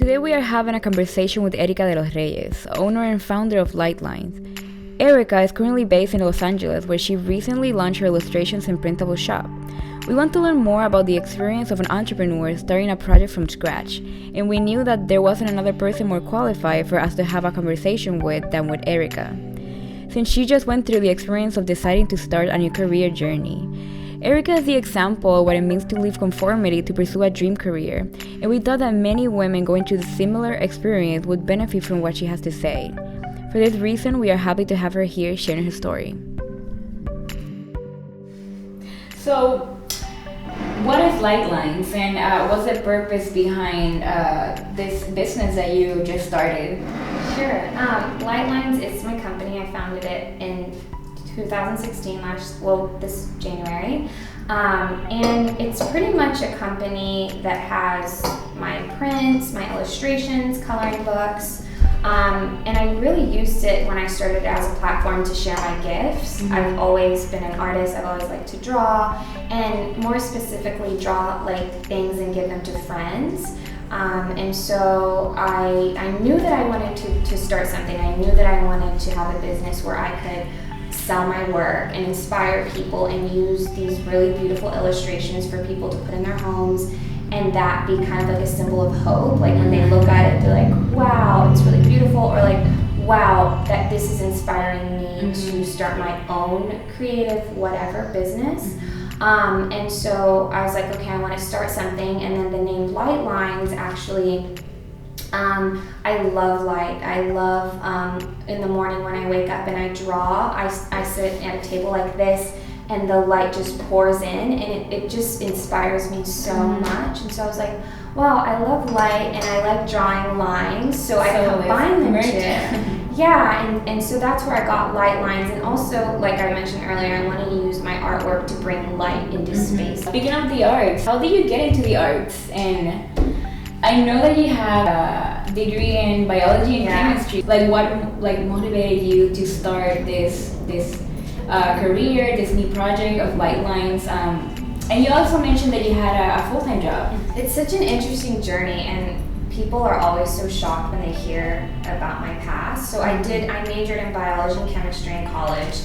Today we are having a conversation with Erika de los Reyes, owner and founder of Lightlines. Erika is currently based in Los Angeles, where she recently launched her illustrations and printable shop. We want to learn more about the experience of an entrepreneur starting a project from scratch, and we knew that there wasn't another person more qualified for us to have a conversation with than with Erika, since she just went through the experience of deciding to start a new career journey. Erika is the example of what it means to leave conformity to pursue a dream career, and we thought that many women going through the similar experience would benefit from what she has to say. For this reason, we are happy to have her here sharing her story. So, what is Lightlines, and what's the purpose behind this business that you just started? Sure. Lightlines is my company. I founded it in 2016, this January. And it's pretty much a company that has my prints, my illustrations, coloring books. And I really used it when I started as a platform to share my gifts. Mm-hmm. I've always been an artist. I've always liked to draw, and more specifically draw like things and give them to friends. And so I knew that I wanted to start something. I knew that I wanted to have a business where I could sell my work and inspire people and use these really beautiful illustrations for people to put in their homes, and that be kind of like a symbol of hope. Like when they look at it, they're like, wow, it's really beautiful, or like, wow, that this is inspiring me to start my own creative whatever business. And so I was like, okay, I want to start something. And then the name Lightlines actually, I love light. I love in the morning when I wake up and I draw, I sit at a table like this and the light just pours in, and it just inspires me so much. And so I was like, wow, I love light and I like drawing lines, so I combine them two. Yeah, and so that's where I got Lightlines. And also, like I mentioned earlier, I want to use my artwork to bring light into space. Speaking of the arts, how did you get into the arts? And I know that you have a degree in biology and chemistry. Like, what motivated you to start this career, this new project of Lightlines? And you also mentioned that you had a full-time job. It's such an interesting journey, and people are always so shocked when they hear about my past. So I majored in biology and chemistry in college.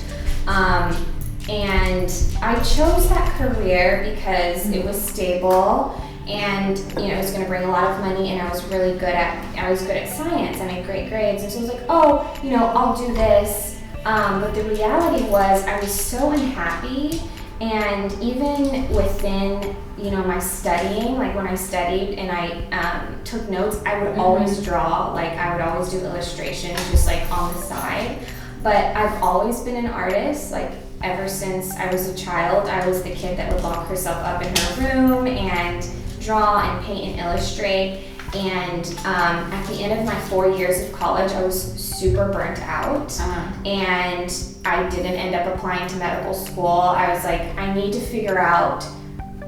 And I chose that career because it was stable, and it was going to bring a lot of money, and I was good at science. I made great grades, and so I was like, I'll do this. But the reality was I was so unhappy, and even within my studying, like when I studied and I took notes, I would always draw. Like I would always do illustrations just like on the side. But I've always been an artist. Like ever since I was a child, I was the kid that would lock herself up in her room and draw and paint and illustrate. And at the end of my 4 years of college, I was super burnt out, and I didn't end up applying to medical school. I was like, I need to figure out,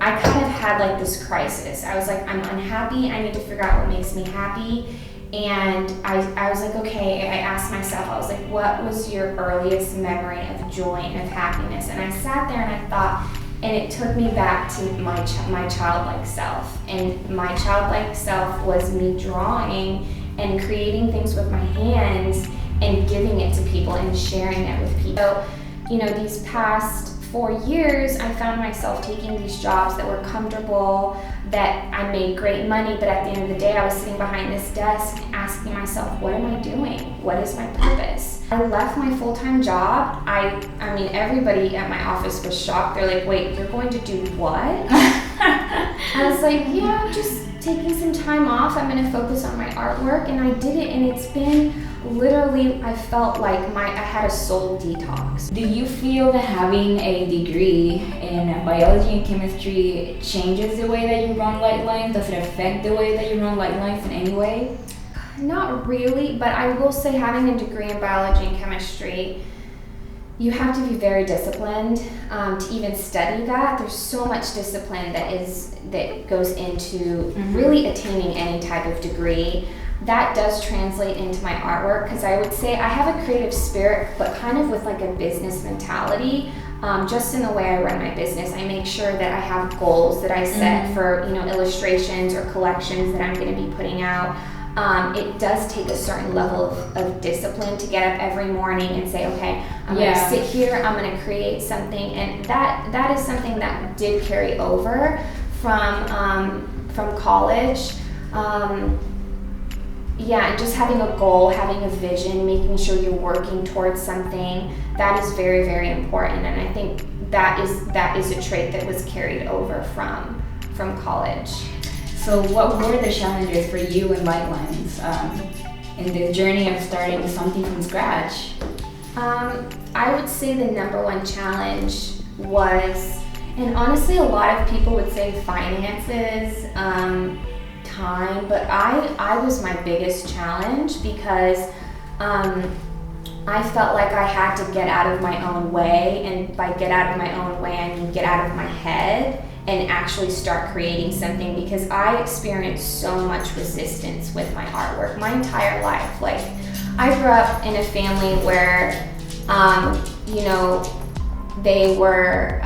I kind of had like this crisis. I was like, I'm unhappy, I need to figure out what makes me happy. And I was like, okay, I asked myself, I was like, what was your earliest memory of joy and of happiness? And I sat there and I thought, and it took me back to my childlike self. And my childlike self was me drawing and creating things with my hands and giving it to people and sharing it with people. So, these past 4 years, I found myself taking these jobs that were comfortable, that I made great money, but at the end of the day, I was sitting behind this desk asking myself, what am I doing? What is my purpose? I left my full-time job. I mean, everybody at my office was shocked. They're like, wait, you're going to do what? I was like, yeah, I'm just taking some time off. I'm going to focus on my artwork. And I did it, and it's been literally, I felt like I had a soul detox. Do you feel that having a degree in biology and chemistry changes the way that you run Lightlines? Does it affect the way that you run Lightlines in any way? Not really, but I will say having a degree in biology and chemistry, you have to be very disciplined to even study that. There's so much discipline that goes into really attaining any type of degree. That does translate into my artwork, because I would say I have a creative spirit, but kind of with like a business mentality. Just in the way I run my business, I make sure that I have goals that I set for illustrations or collections that I'm going to be putting out. it does take a certain level of discipline to get up every morning and say, okay, I'm going to sit here, I'm going to create something. And that is something that did carry over from college. And just having a goal, having a vision, making sure you're working towards something, that is very, very important. And I think that is a trait that was carried over from college. So what were the challenges for you in Lightlines in the journey of starting something from scratch? I would say the number one challenge was, and honestly a lot of people would say finances, time, but I was my biggest challenge because I felt like I had to get out of my own way, and by get out of my own way I mean get out of my head and actually start creating something, because I experienced so much resistance with my artwork my entire life. Like, I grew up in a family where they were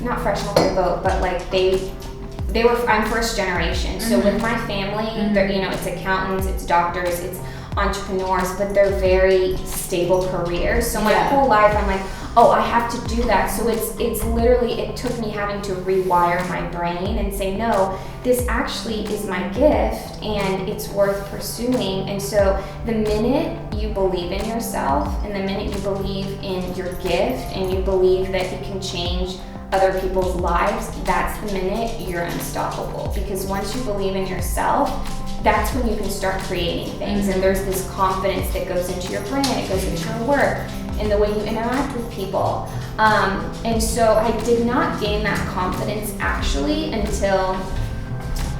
not fresh off the boat, but like they were, I'm first generation. So with my family, it's accountants, it's doctors, it's entrepreneurs, but they're very stable careers. So my whole life I'm like, oh, I have to do that. So it's literally, it took me having to rewire my brain and say, no, this actually is my gift and it's worth pursuing. And so the minute you believe in yourself and the minute you believe in your gift and you believe that you can change other people's lives, that's the minute you're unstoppable. Because once you believe in yourself, that's when you can start creating things. And there's this confidence that goes into your brain, it goes into your work, and the way you interact with people. And so I did not gain that confidence actually until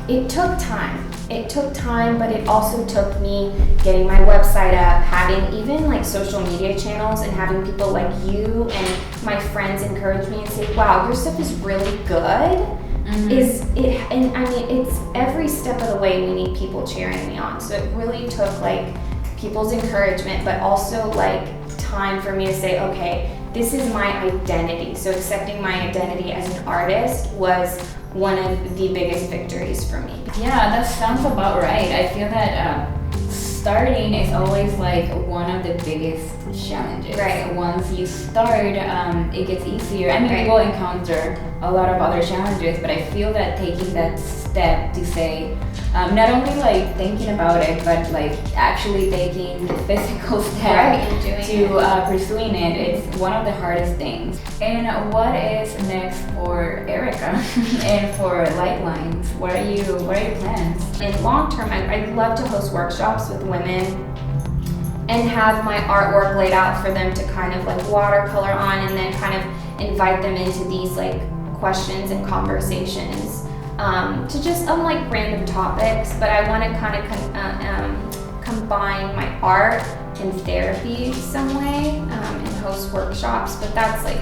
it took time. It took time, but it also took me getting my website up, having even like social media channels, and having people like you and my friends encourage me and say, wow, your stuff is really good. And I mean, it's every step of the way we need people cheering me on. So it really took like people's encouragement, but also like time for me to say, okay, this is my identity. So accepting my identity as an artist was one of the biggest victories for me. Yeah, that sounds about right. I feel that starting is always like one of the biggest challenges. Right. Once you start, it gets easier. I mean, we will encounter a lot of other challenges, but I feel that taking that step to say, not only like thinking about it, but like actually taking the physical step to pursuing it, it's one of the hardest things. And what is next for Erica and for Lightlines? What are your plans? In long term, I'd love to host workshops with women and have my artwork laid out for them to kind of like watercolor on, and then kind of invite them into these like questions and conversations to just like random topics. But I want to kind of combine my art and therapy some way and host workshops, but that's like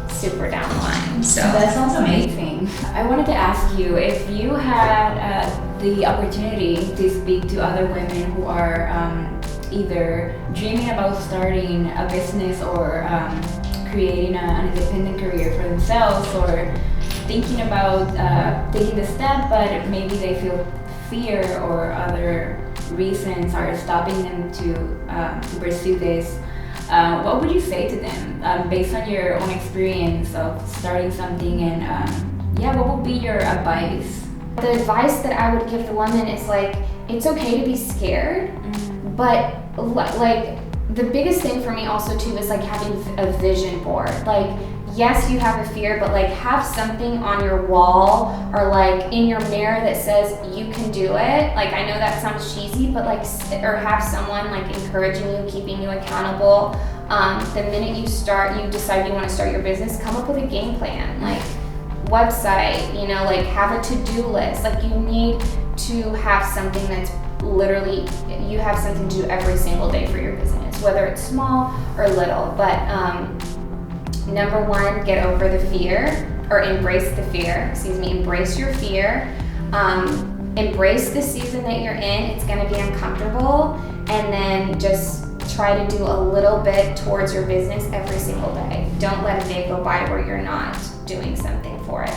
super down the line. So that sounds amazing. I wanted to ask you if you had the opportunity to speak to other women who are either dreaming about starting a business or creating an independent career for themselves, or thinking about taking the step, but maybe they feel fear or other reasons are stopping them to pursue this. What would you say to them based on your own experience of starting something, and what would be your advice? The advice that I would give the woman is like, it's okay to be scared, but like the biggest thing for me also too is like having a vision board. Like, yes, you have a fear, but like have something on your wall or like in your mirror that says you can do it. Like, I know that sounds cheesy, but like, or have someone like encouraging you, keeping you accountable. The minute you decide you want to start your business, come up with a game plan, like website, like have a to-do list. Like, you need to have something that's literally, you have something to do every single day for your business, whether it's small or little. But number one, get over the fear, or embrace the fear, embrace your fear. Embrace the season that you're in. It's gonna be uncomfortable, and then just try to do a little bit towards your business every single day. Don't let a day go by where you're not doing something for it.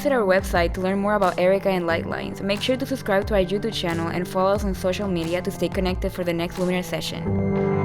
visit our website to learn more about Erica and Lightlines. Make sure to subscribe to our YouTube channel and follow us on social media to stay connected for the next Luminar session.